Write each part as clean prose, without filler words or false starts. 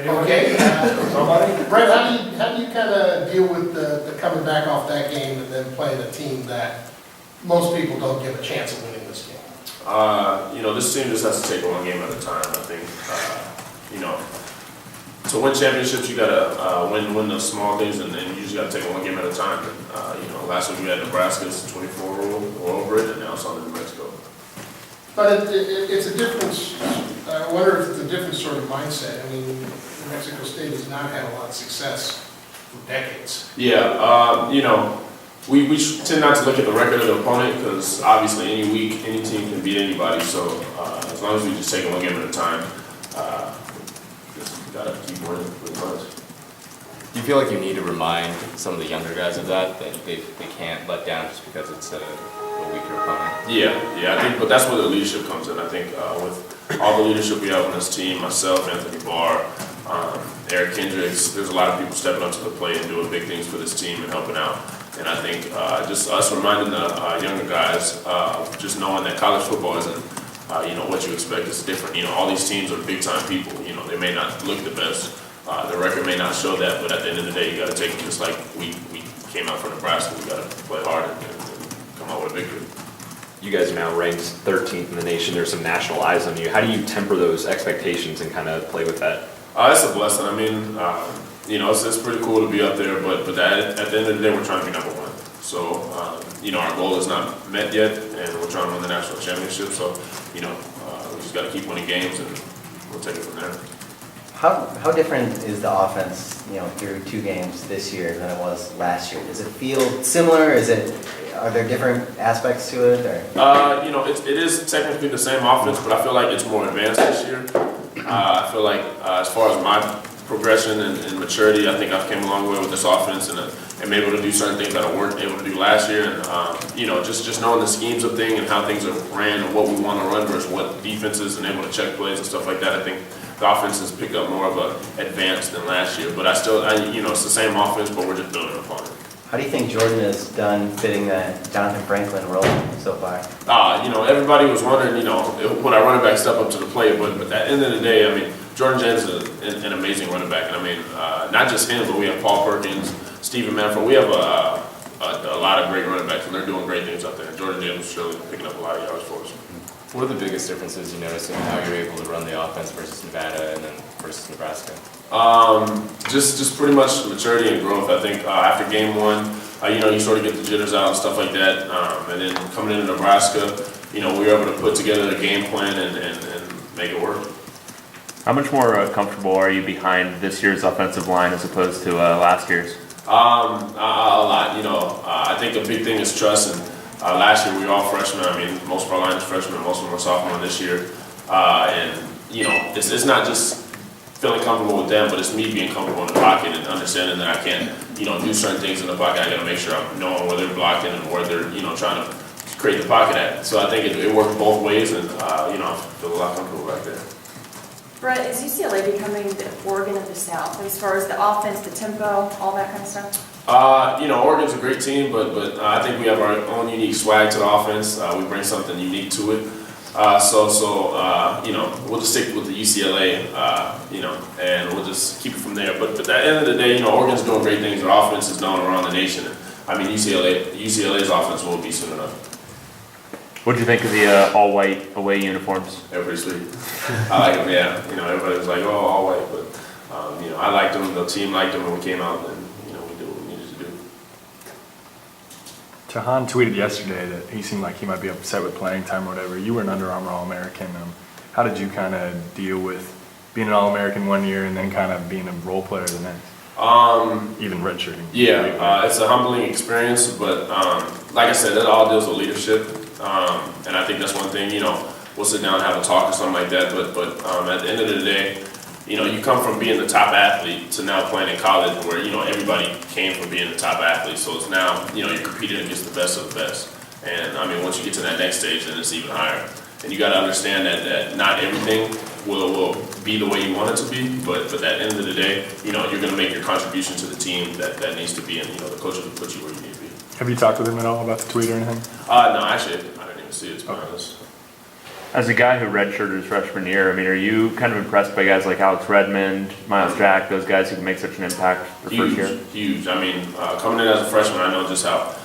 Okay. Brett, how do you kind of deal with the coming back off that game and then playing a team that most people don't give a chance of winning this game? This team just has to take it one game at a time. I think, to win championships, you gotta win the small things, and then you just gotta take it one game at a time. And, last week we had Nebraska's 24 rule, we're over it, and now it's on to New Mexico. But it's a difference. I wonder if it's a different sort of mindset. I mean, New Mexico State has not had a lot of success for decades. Yeah, we tend not to look at the record of the opponent because obviously any week, any team can beat anybody. So as long as we just take it one game at a time, just gotta keep winning pretty much. Do you feel like you need to remind some of the younger guys of that they can't let down just because it's a weaker opponent? Yeah, I think, but that's where the leadership comes in. I think with all the leadership we have on this team, myself, Anthony Barr, Eric Kendricks, there's a lot of people stepping up to the plate and doing big things for this team and helping out. And I think just us reminding the younger guys, just knowing that college football isn't, what you expect is different. All these teams are big-time people. They may not look the best. The record may not show that, but at the end of the day, you got to take them just like we came out for Nebraska. We got to play hard and come out with a victory. You guys are now ranked 13th in the nation. There's some national eyes on you. How do you temper those expectations and kind of play with that? It's a blessing. I mean, it's pretty cool to be up there, but at the end of the day, we're trying to be number one. So, our goal is not met yet, and we're trying to win the national championship. So, we just got to keep winning games, and we'll take it from there. How different is the offense, through 2 games this year than it was last year? Does it feel similar? Are there different aspects to it? Or? It is technically the same offense, but I feel like it's more advanced this year. I feel like as far as my progression and maturity, I think I've came a long way with this offense, and I'm able to do certain things that I weren't able to do last year. And just knowing the schemes of things and how things are ran and what we want to run versus what defenses and able to check plays and stuff like that. I think the offense has picked up more of an advance than last year. But it's the same offense, but we're just building upon it. How do you think Jordan has done fitting that Jonathan Franklin role so far? Everybody was wondering, would our running back step up to the plate? But at the end of the day, I mean, Jordan James is an amazing running back. And I mean, not just him, but we have Paul Perkins, Stephen Manford. We have a lot of great running backs, and they're doing great things out there. Jordan James is surely picking up a lot of yards for us. What are the biggest differences you notice in how you're able to run the offense versus Nevada and then versus Nebraska? Just pretty much maturity and growth. I think after game 1, you sort of get the jitters out and stuff like that. And then coming into Nebraska, we were able to put together a game plan and make it work. How much more comfortable are you behind this year's offensive line as opposed to last year's? A lot. I think a big thing is trust. And last year we were all freshmen. I mean, most of our line is freshmen, most of them are sophomore this year. It's not just feeling comfortable with them, but it's me being comfortable in the pocket and understanding that I can't, do certain things in the pocket. I got to make sure I'm knowing where they're blocking and where they're, trying to create the pocket at. So I think it works both ways, and I feel a lot comfortable back there. Brett, is UCLA becoming the Oregon of the South as far as the offense, the tempo, all that kind of stuff? Oregon's a great team, but I think we have our own unique swag to the offense. We bring something unique to it. We'll just stick with the UCLA, and we'll just keep it from there. But at the end of the day, Oregon's doing great things. Their offense is known around the nation. I mean, UCLA's offense will be soon enough. What did you think of the all-white away uniforms? They're pretty sweet. I like them, yeah. Everybody was like, oh, all white. But, I liked them. The team liked them when we came out, and, we did what we needed to do. Jahan tweeted yesterday that he seemed like he might be upset with playing time or whatever. You were an Under Armour All-American. How did you kind of deal with being an All-American one year and then kind of being a role player the next? Even redshirting. Yeah, it's a humbling experience, but like I said, it all deals with leadership. And I think that's one thing, we'll sit down and have a talk or something like that, but at the end of the day, you come from being the top athlete to now playing in college where, everybody came from being the top athlete. So it's now, you're competing against the best of the best. And I mean, once you get to that next stage, then it's even higher. And you got to understand that not everything will be the way you want it to be, but at the end of the day, you're going to make your contribution to the team that needs to be, and the coaches will put you where you need to be. Have you talked with him at all about the tweet or anything? No, actually, I didn't even see it, to be honest. As a guy who redshirted his freshman year, I mean, are you kind of impressed by guys like Alex Redmond, Miles Jack, those guys who can make such an impact for first year? Huge. I mean, coming in as a freshman, I know just how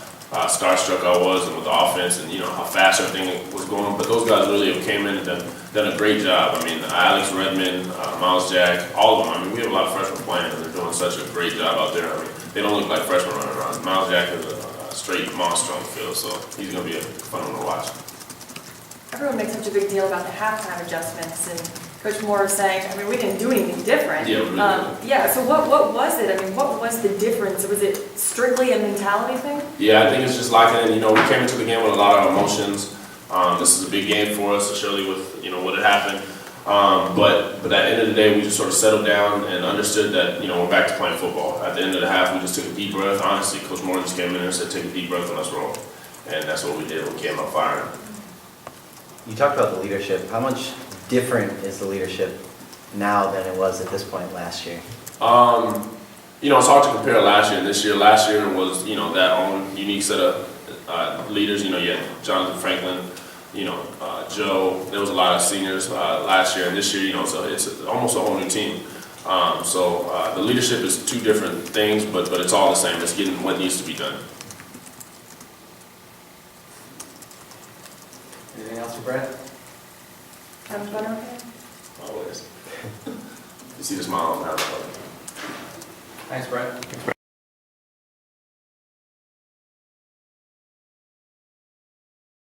starstruck I was and with the offense and, how fast everything was going. But those guys really came in and done a great job. I mean, Alex Redmond, Miles Jack, all of them. I mean, we have a lot of freshmen playing and they're doing such a great job out there. I mean, they don't look like freshmen running around. Miles Jack is a straight monster on the field, so he's going to be a fun one to watch. Everyone makes such a big deal about the halftime adjustments, and Coach Moore is saying, I mean, we didn't do anything different. Yeah, we really did. Yeah, so what was it? I mean, what was the difference? Was it strictly a mentality thing? Yeah, I think it's just locking in. We came into the game with a lot of emotions. This is a big game for us, surely with, what had happened. But at the end of the day, we just sort of settled down and understood that, we're back to playing football. At the end of the half, we just took a deep breath. Honestly, Coach Moore just came in and said, take a deep breath and let's roll. And that's what we did. We came up firing. You talked about the leadership. How much different is the leadership now than it was at this point last year? It's hard to compare last year and this year. Last year was, that own unique set of leaders. You had Jonathan Franklin, Joe. There was a lot of seniors last year, and this year, so it's almost a whole new team. So the leadership is two different things, but it's all the same. It's getting what needs to be done. Anything else for Brett? Having fun over there? Always. You see the smile on my face. Thanks, Brett. Thanks, Brett.